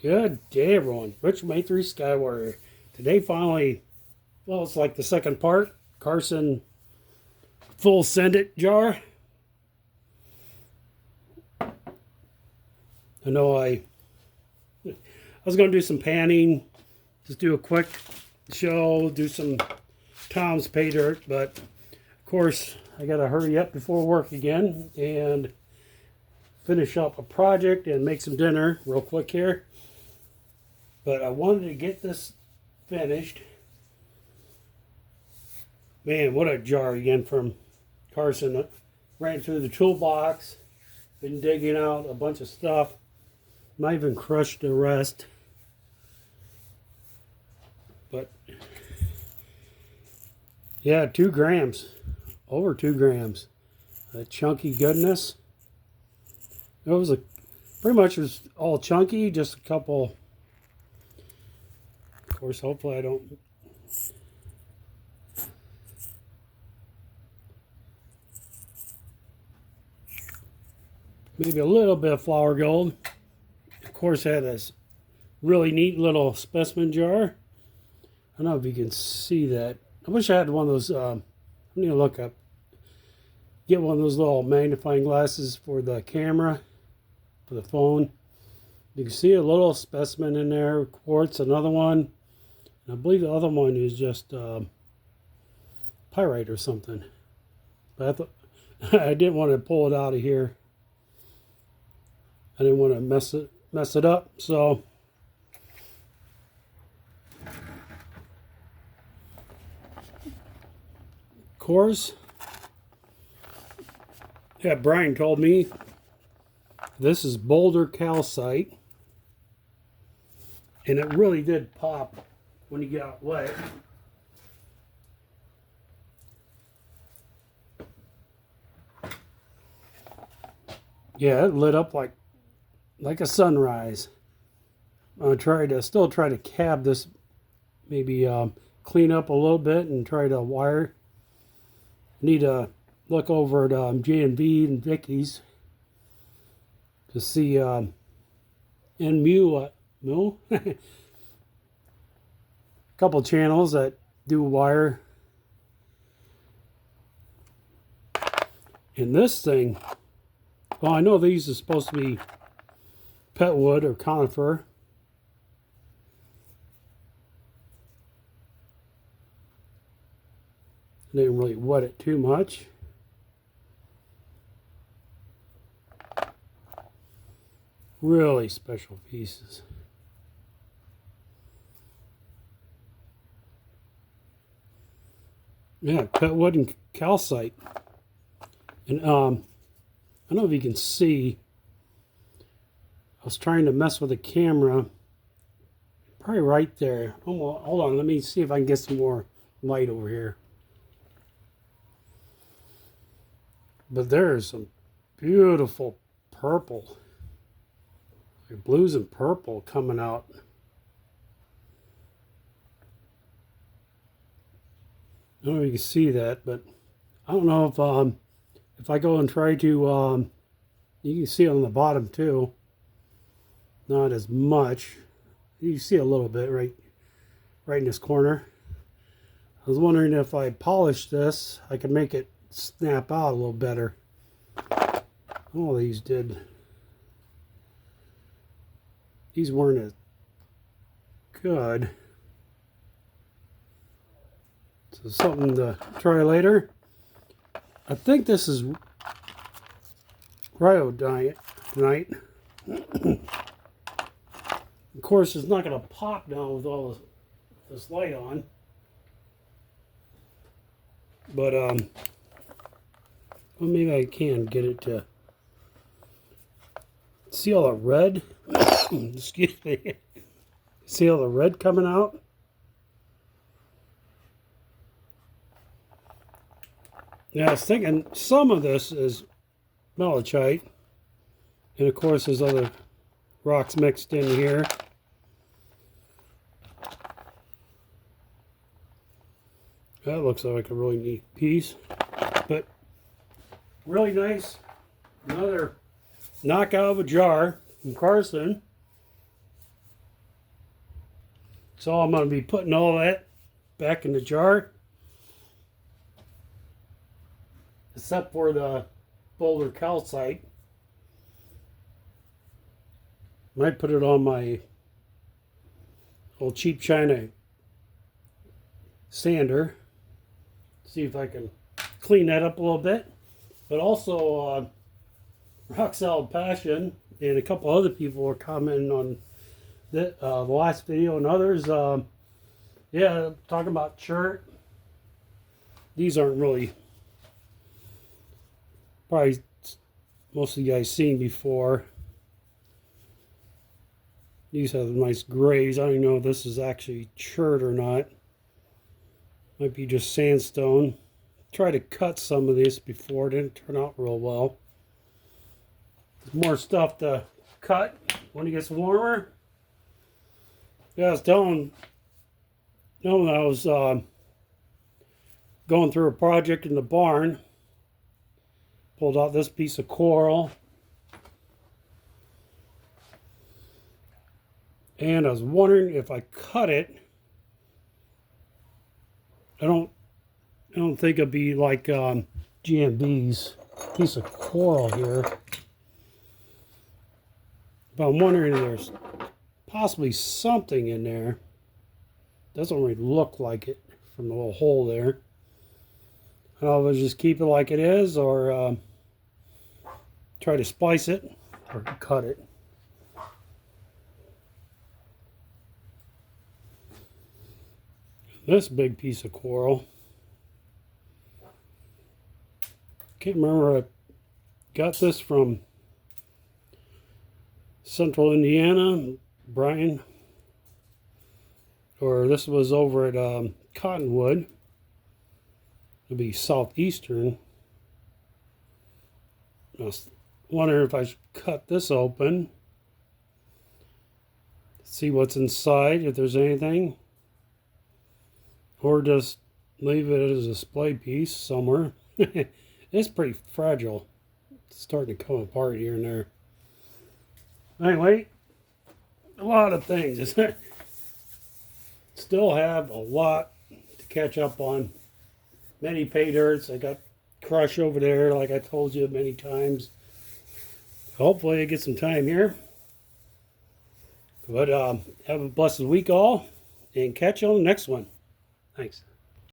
Good day, everyone. Rich from A3 Skywarrior. Today, finally, well, it's like the second part. Carson full send it jar. I know I was going to do some panning, just do a quick show, do some Tom's pay dirt, but of course, I got to hurry up before work again and finish up a project and make some dinner real quick here. But I wanted to get this finished. Man, what a jar again from Carson. Ran through the toolbox. Been digging out a bunch of stuff. Might even crushed the rest. But yeah, 2 grams. Over 2 grams. That chunky goodness. It was pretty much was all chunky, just a couple. Of course, hopefully I don't. Maybe a little bit of flour gold. Of course, had this really neat little specimen jar. I don't know if you can see that. I wish I had one of those. I need to look up. Get one of those little magnifying glasses for the camera, for the phone. You can see a little specimen in there, quartz, another one. And I believe the other one is just pyrite or something. But I thought I didn't want to pull it out of here. I didn't want to mess it up. So of course, yeah, Brian told me this is Boulder calcite, and it really did pop when you got wet. Yeah, it lit up like a sunrise. I'm gonna still try to cab this, maybe clean up a little bit and try to wire. Need to look over at J&V and Vicky's to see and Mew no. Couple channels that do wire. And this thing, well, I know these are supposed to be pet wood or conifer. I didn't really wet it too much. Really special pieces. Yeah, pet wood and calcite. And I don't know if you can see. I was trying to mess with the camera. Probably right there. Oh, well, hold on, let me see if I can get some more light over here. But there's some beautiful purple. Like blues and purple coming out. I don't know if you can see that, but I don't know if I go and try to, you can see on the bottom too. Not as much. You can see a little bit right in this corner. I was wondering if I polish this, I could make it snap out a little better. All these did. These weren't as good. So something to try later. I think this is rhyodite. Of course, it's not going to pop down with all this light on. But, well, maybe I can get it to see all the red. Excuse me. See all the red coming out? Yeah, I was thinking some of this is malachite. And of course, there's other rocks mixed in here. That looks like a really neat piece. But really nice. Another knockout of a jar from Carson. So I'm going to be putting all that back in the jar. Except for the boulder calcite. Might put it on my old cheap China sander. See if I can clean that up a little bit. But also, Rock Solid Passion and a couple other people were commenting on the last video and others. Yeah, talking about chert. These aren't really, probably most of you guys seen before. These have nice grays. I don't even know if this is actually chert or not. Might be just sandstone. Tried to cut some of this before. It didn't turn out real well. There's more stuff to cut when it gets warmer. Yeah, I was telling I was going through a project in the barn. Pulled out this piece of coral. And I was wondering if I cut it. I don't think it'd be like GMB's piece of coral here. But I'm wondering if there's possibly something in there. Doesn't really look like it from the little hole there. I don't know if I just keep it like it is or try to splice it or cut it. This big piece of coral. Can't remember, I got this from Central Indiana, Brian. Or this was over at Cottonwood. It'll be southeastern. I was wondering if I should cut this open. See what's inside, if there's anything. Or just leave it as a display piece somewhere. It's pretty fragile. It's starting to come apart here and there. Anyway, a lot of things. Still have a lot to catch up on. Many pay dirts. I got crush over there, like I told you many times. Hopefully I get some time here. But have a blessed week all, and catch you on the next one. Thanks.